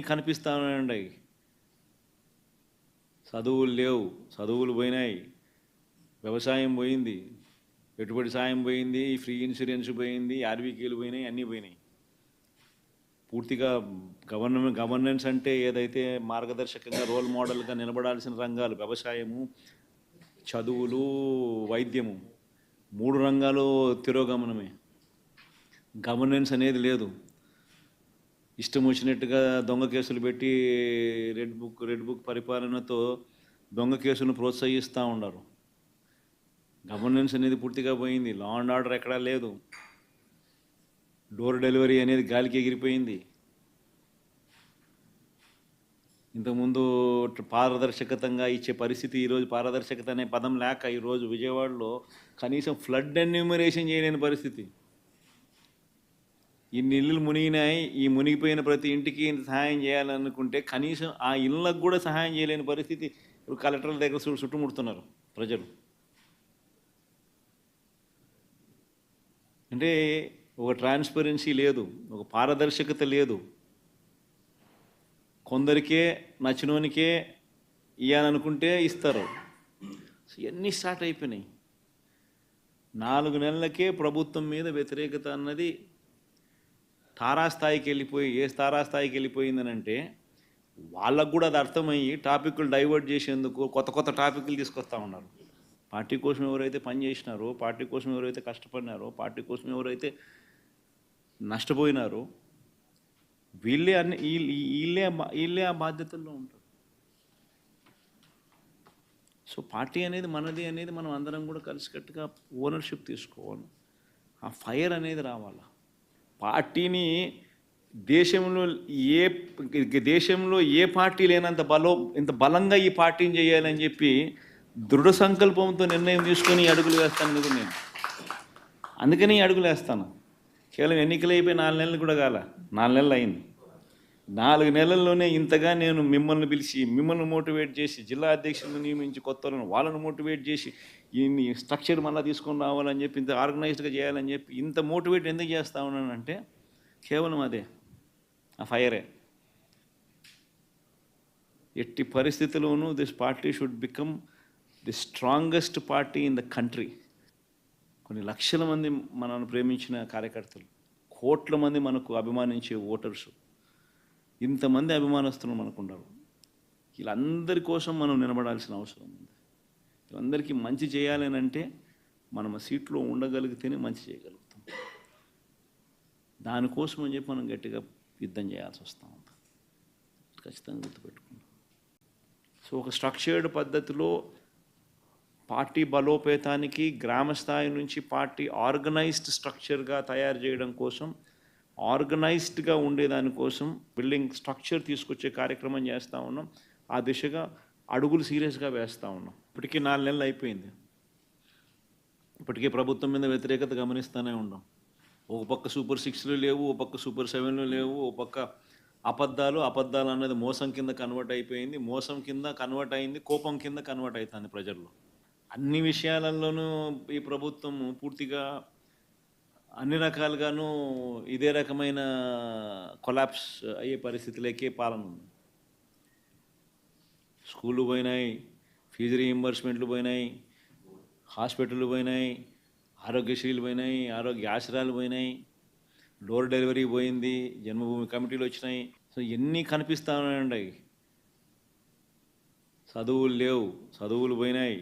కనిపిస్తా ఉన్నాయండి. చదువులు లేవు, చదువులు పోయినాయి, వ్యవసాయం పోయింది, పెట్టుబడి సాయం పోయింది, ఫ్రీ ఇన్సూరెన్స్ పోయింది, ఆర్బీకేలు పోయినాయి, అన్నీ పోయినాయి. పూర్తిగా గవర్నెన్స్ అంటే ఏదైతే మార్గదర్శకంగా రోల్ మోడల్గా నిలబడాల్సిన రంగాలు వ్యవసాయము, చదువులు, వైద్యము, 3 రంగాలు తిరోగమనమే. గవర్నెన్స్ అనేది లేదు. ఇష్టం వచ్చినట్టుగా దొంగ కేసులు పెట్టి రెడ్ బుక్ పరిపాలనతో దొంగ కేసులను ప్రోత్సహిస్తూ ఉన్నారు. గవర్నెన్స్ అనేది పూర్తిగా పోయింది. లా అండ్ ఆర్డర్ ఎక్కడా లేదు. డోర్ డెలివరీ అనేది గాలికి ఎగిరిపోయింది. ఇంతకుముందు పారదర్శకతంగా ఇచ్చే పరిస్థితి, ఈరోజు పారదర్శకత అనే పదం లేక ఈరోజు విజయవాడలో కనీసం ఫ్లడ్ ఎన్యూమరేషన్ చేయలేని పరిస్థితి. ఇన్ని ఇళ్ళు మునిగినాయి, ఈ మునిగిపోయిన ప్రతి ఇంటికి ఇంత సహాయం చేయాలనుకుంటే కనీసం ఆ ఇళ్ళకు కూడా సహాయం చేయలేని పరిస్థితి. ఇప్పుడు కలెక్టర్ల దగ్గర చుట్టుముడుతున్నారు ప్రజలు. అంటే ఒక ట్రాన్స్పరెన్సీ లేదు, ఒక పారదర్శకత లేదు. కొందరికే నచ్చినోనికే ఇవ్వాలనుకుంటే ఇస్తారు. ఇవన్నీ స్టార్ట్ అయిపోయినాయి. 4 నెలలకే ప్రభుత్వం మీద వ్యతిరేకత అన్నది తారాస్థాయికి వెళ్ళిపోయి, ఏ తారాస్థాయికి వెళ్ళిపోయిందనంటే వాళ్ళకు కూడా అది అర్థమయ్యి టాపిక్లు డైవర్ట్ చేసేందుకు కొత్త కొత్త టాపిక్లు తీసుకొస్తూ ఉన్నారు. పార్టీ కోసం ఎవరైతే పనిచేసినారో, పార్టీ కోసం ఎవరైతే కష్టపడినారో, పార్టీ కోసం ఎవరైతే నష్టపోయినారో వీళ్ళే ఆ బాధ్యతల్లో ఉంటారు. సో పార్టీ అనేది మనది అనేది మనం అందరం కూడా కలిసికట్టుగా ఓనర్షిప్ తీసుకోవాలి. ఆ ఫైర్ అనేది రావాలి. పార్టీని దేశంలో ఏ పార్టీ లేనంత ఇంత బలంగా ఈ పార్టీని చేయాలని చెప్పి దృఢ సంకల్పంతో నిర్ణయం తీసుకొని అడుగులు వేస్తాను కదా నేను. అందుకని అడుగులు వేస్తాను. కేవలం ఎన్నికలు అయిపోయి 4 నెలలు కూడా కాల, 4 నెలలు అయింది. 4 నెలల్లోనే ఇంతగా నేను మిమ్మల్ని పిలిచి, మిమ్మల్ని మోటివేట్ చేసి, జిల్లా అధ్యక్షులను నియమించి, వాళ్ళను మోటివేట్ చేసి, ఈ స్ట్రక్చర్ మళ్ళీ తీసుకొని రావాలని చెప్పి, ఇంత ఆర్గనైజ్డ్గా చేయాలని చెప్పి ఇంత మోటివేట్ ఎందుకు చేస్తా ఉన్నానంటే కేవలం అదే, ఆ ఫైరే. ఎట్టి పరిస్థితుల్లోనూ this party should become the strongest party in the country. కొన్ని లక్షల మంది మనల్ని ప్రేమించిన కార్యకర్తలు, కోట్ల మంది మనకు అభిమానించే ఓటర్సు, ఇంతమంది అభిమానస్తులు మనకు ఉండరు. వీళ్ళందరి కోసం మనం నిలబడాల్సిన అవసరం ఉంది. వీళ్ళందరికీ మంచి చేయాలని అంటే మనం ఆ సీట్లో ఉండగలిగితేనే మంచి చేయగలుగుతాం. దానికోసం అని చెప్పి మనం గట్టిగా యుద్ధం చేయాల్సి వస్తూ ఉంది. ఖచ్చితంగా గుర్తుపెట్టుకుంటాం. సో ఒక స్ట్రక్చర్డ్ పద్ధతిలో పార్టీ బలోపేతానికి గ్రామ స్థాయి నుంచి పార్టీ ఆర్గనైజ్డ్ స్ట్రక్చర్గా తయారు చేయడం కోసం, ఆర్గనైజ్డ్గా ఉండేదానికోసం బిల్డింగ్ స్ట్రక్చర్ తీసుకొచ్చే కార్యక్రమం చేస్తూ ఉన్నాం. ఆ దిశగా అడుగులు సీరియస్గా వేస్తూ ఉన్నాం. ఇప్పటికీ 4 నెలలు అయిపోయింది. ఇప్పటికే ప్రభుత్వం మీద వ్యతిరేకత గమనిస్తూనే ఉన్నాం. ఒక పక్క సూపర్ 6లు లేవు, ఒక పక్క సూపర్ 7లు లేవు, ఒక పక్క అబద్ధాలు అన్నది మోసం కింద కన్వర్ట్ అయిపోయింది, మోసం కింద కన్వర్ట్ అయింది, కోపం కింద కన్వర్ట్ అవుతుంది ప్రజల్లో. అన్ని విషయాలలోనూ ఈ ప్రభుత్వం పూర్తిగా అన్ని రకాలుగాను ఇదే రకమైన కొలాప్స్ అయ్యే పరిస్థితులకే పాలన ఉంది. స్కూళ్ళు పోయినాయి, ఫీజు రీయింబర్స్మెంట్లు పోయినాయి, హాస్పిటళ్ళు పోయినాయి, ఆరోగ్యశ్రీలు పోయినాయి, ఆరోగ్య ఆశ్రయాలు పోయినాయి, డోర్ డెలివరీ పోయింది, జన్మభూమి కమిటీలు వచ్చినాయి. సో ఎన్ని కనిపిస్తూ ఉన్నాయండి. చదువులు లేవు, చదువులు పోయినాయి,